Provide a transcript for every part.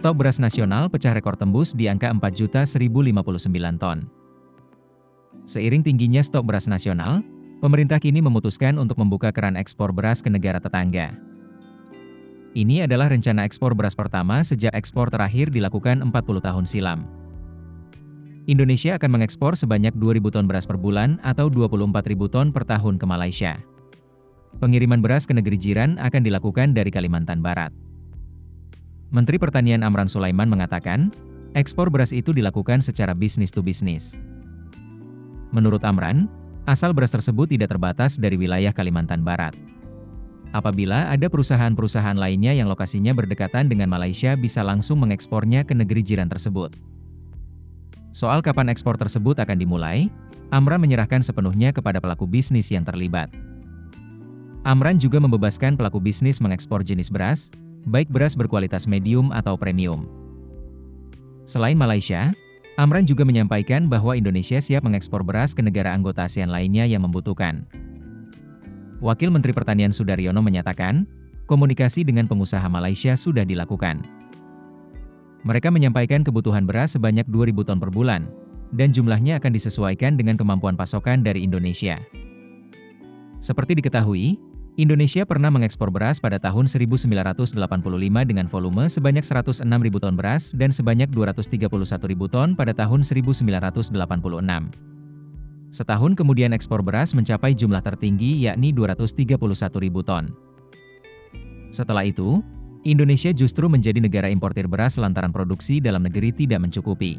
Stok beras nasional pecah rekor tembus di angka 4.059 ton. Seiring tingginya stok beras nasional, pemerintah kini memutuskan untuk membuka keran ekspor beras ke negara tetangga. Ini adalah rencana ekspor beras pertama sejak ekspor terakhir dilakukan 40 tahun silam. Indonesia akan mengekspor sebanyak 2.000 ton beras per bulan atau 24.000 ton per tahun ke Malaysia. Pengiriman beras ke negeri jiran akan dilakukan dari Kalimantan Barat. Menteri Pertanian Amran Sulaiman mengatakan, ekspor beras itu dilakukan secara bisnis to bisnis. Menurut Amran, asal beras tersebut tidak terbatas dari wilayah Kalimantan Barat. Apabila ada perusahaan-perusahaan lainnya yang lokasinya berdekatan dengan Malaysia bisa langsung mengekspornya ke negeri jiran tersebut. Soal kapan ekspor tersebut akan dimulai, Amran menyerahkan sepenuhnya kepada pelaku bisnis yang terlibat. Amran juga membebaskan pelaku bisnis mengekspor jenis beras, baik beras berkualitas medium atau premium. Selain Malaysia, Amran juga menyampaikan bahwa Indonesia siap mengekspor beras ke negara anggota ASEAN lainnya yang membutuhkan. Wakil Menteri Pertanian Sudaryono menyatakan, komunikasi dengan pengusaha Malaysia sudah dilakukan. Mereka menyampaikan kebutuhan beras sebanyak 2.000 ton per bulan, dan jumlahnya akan disesuaikan dengan kemampuan pasokan dari Indonesia. Seperti diketahui, Indonesia pernah mengekspor beras pada tahun 1985 dengan volume sebanyak 106.000 ton beras dan sebanyak 231.000 ton pada tahun 1986. Setahun kemudian ekspor beras mencapai jumlah tertinggi yakni 231.000 ton. Setelah itu, Indonesia justru menjadi negara importir beras lantaran produksi dalam negeri tidak mencukupi.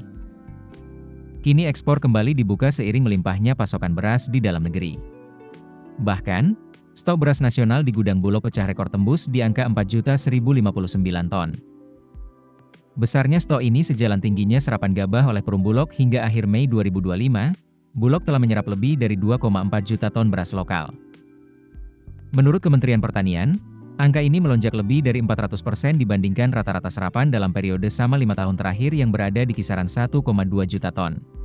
Kini ekspor kembali dibuka seiring melimpahnya pasokan beras di dalam negeri. Bahkan, stok beras nasional di gudang Bulog pecah rekor tembus di angka 4.059 ton. Besarnya stok ini sejalan tingginya serapan gabah oleh Perumbulog hingga akhir Mei 2025, Bulog telah menyerap lebih dari 2,4 juta ton beras lokal. Menurut Kementerian Pertanian, angka ini melonjak lebih dari 400% dibandingkan rata-rata serapan dalam periode sama 5 tahun terakhir yang berada di kisaran 1,2 juta ton.